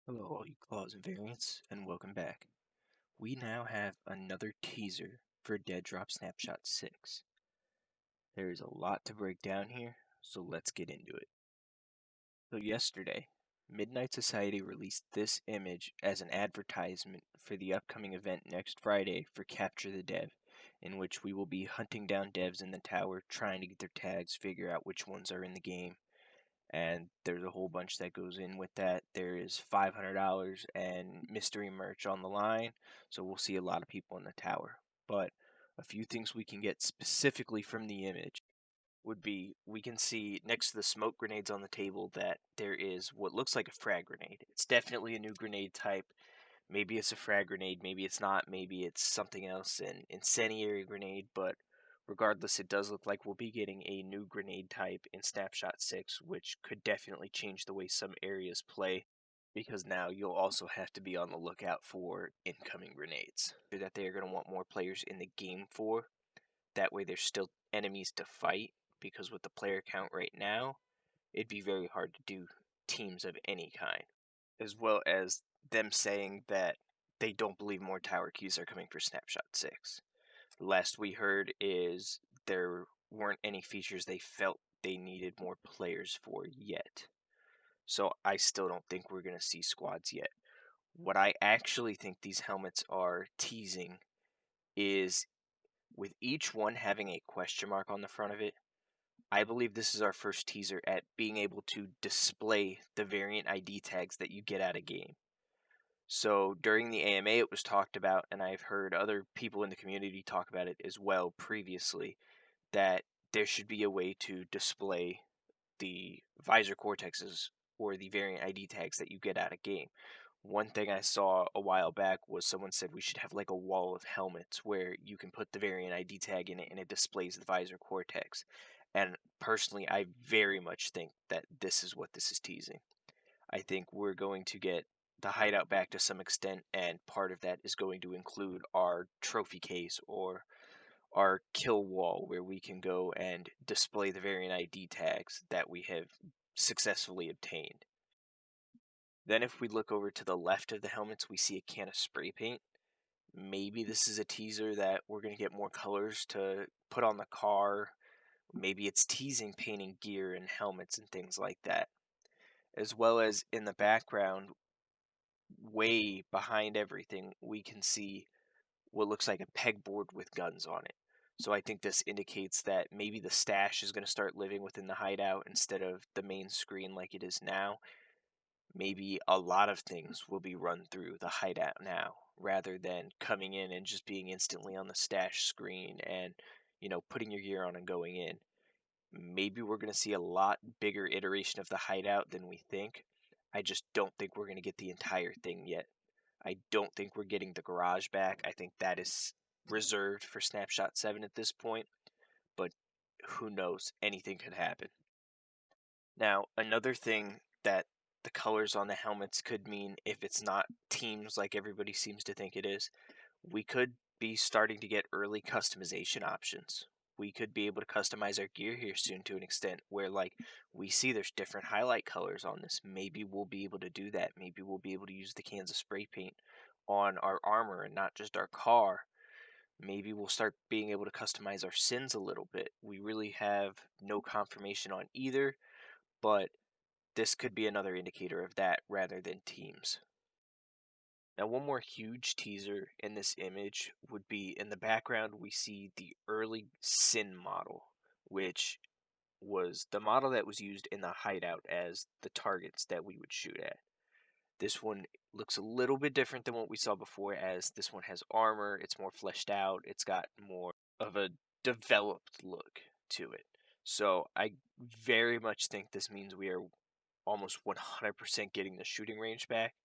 Hello, all you claws and variants, and welcome back. We now have another teaser for Deadrop Snapshot 6. There is a lot to break down here, so let's get into it. So, yesterday, Midnight Society released this image as an advertisement for the upcoming event next Friday for Capture the Dev, in which we will be hunting down devs in the tower, trying to get their tags, figure out which ones are in the game, and there's a whole bunch that goes in with that. There is $500 and mystery merch on the line, so we'll see a lot of people in the tower. But a few things we can get specifically from the image would be we can see next to the smoke grenades on the table that there is what looks like a frag grenade. It's definitely a new grenade type. Maybe it's a frag grenade, maybe it's not, maybe it's something else, an incendiary grenade, but regardless, it does look like we'll be getting a new grenade type in Snapshot 6, which could definitely change the way some areas play, because now you'll also have to be on the lookout for incoming grenades that they are going to want more players in the game for. That way there's still enemies to fight, because with the player count right now, it'd be very hard to do teams of any kind, as well as them saying that they don't believe more tower keys are coming for Snapshot 6. The last we heard is there weren't any features they felt they needed more players for yet. So I still don't think we're going to see squads yet. What I actually think these helmets are teasing is with each one having a question mark on the front of it, I believe this is our first teaser at being able to display the variant ID tags that you get out of game. So during the AMA, it was talked about, and I've heard other people in the community talk about it as well previously, that there should be a way to display the visor cortexes or the variant ID tags that you get out of game. One thing I saw a while back was someone said we should have like a wall of helmets where you can put the variant ID tag in it and it displays the visor cortex. And personally, I very much think that this is what this is teasing. I think we're going to get the hideout back to some extent, and part of that is going to include our trophy case or our kill wall where we can go and display the variant ID tags that we have successfully obtained. Then if we look over to the left of the helmets, we see a can of spray paint. Maybe this is a teaser that we're going to get more colors to put on the car. Maybe it's teasing painting gear and helmets and things like that. As well as in the background, way behind everything, we can see what looks like a pegboard with guns on it. So I think this indicates that maybe the stash is going to start living within the hideout instead of the main screen like it is now. Maybe a lot of things will be run through the hideout now rather than coming in and just being instantly on the stash screen and, putting your gear on and going in. Maybe we're going to see a lot bigger iteration of the hideout than we think. I just don't think we're going to get the entire thing yet. I don't think we're getting the garage back. I think that is reserved for Snapshot 7 at this point, but who knows? Anything could happen. Now, another thing that the colors on the helmets could mean, if it's not teams like everybody seems to think it is, we could be starting to get early customization options. We could be able to customize our gear here soon to an extent where, like, we see there's different highlight colors on this. Maybe we'll be able to do that. Maybe we'll be able to use the cans of spray paint on our armor and not just our car. Maybe we'll start being able to customize our sins a little bit. We really have no confirmation on either, but this could be another indicator of that rather than teams. Now, one more huge teaser in this image would be in the background, we see the early Sin model, which was the model that was used in the hideout as the targets that we would shoot at. This one looks a little bit different than what we saw before, as this one has armor, it's more fleshed out, it's got more of a developed look to it. So I very much think this means we are almost 100% getting the shooting range back.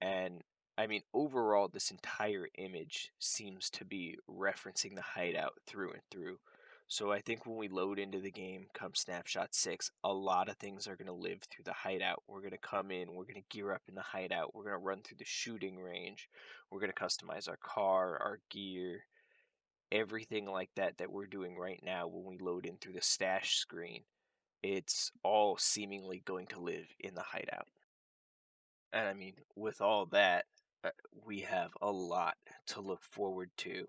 And I mean, overall, this entire image seems to be referencing the hideout through and through. So I think when we load into the game come Snapshot 6, a lot of things are going to live through the hideout. We're going to come in, we're going to gear up in the hideout, we're going to run through the shooting range, we're going to customize our car, our gear, everything like that that we're doing right now when we load in through the stash screen. It's all seemingly going to live in the hideout. And I mean, with all that, we have a lot to look forward to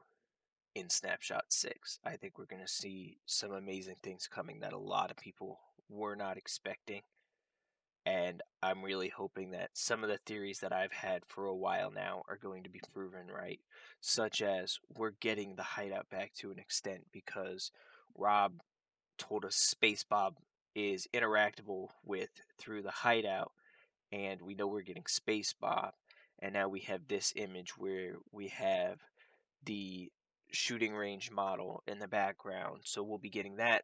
in Snapshot 6. I think we're going to see some amazing things coming that a lot of people were not expecting. And I'm really hoping that some of the theories that I've had for a while now are going to be proven right, such as we're getting the hideout back to an extent because Rob told us Space Bob is interactable with through the hideout, and we know we're getting Space Bob. And now we have this image where we have the shooting range model in the background, so we'll be getting that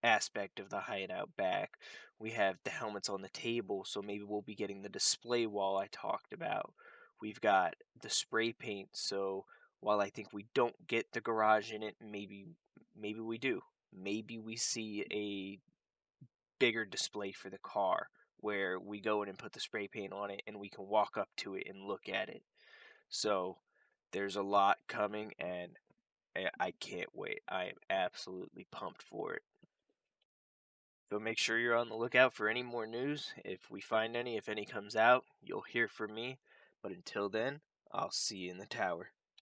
aspect of the hideout back. We have the helmets on the table, so maybe we'll be getting the display wall I talked about. We've got the spray paint, so while I think we don't get the garage in it, maybe we do. Maybe we see a bigger display for the car where we go in and put the spray paint on it and we can walk up to it and look at it. So there's a lot coming, and I can't wait. I am absolutely pumped for it. So make sure you're on the lookout for any more news. If we find any, if any comes out, you'll hear from me. But until then, I'll see you in the tower.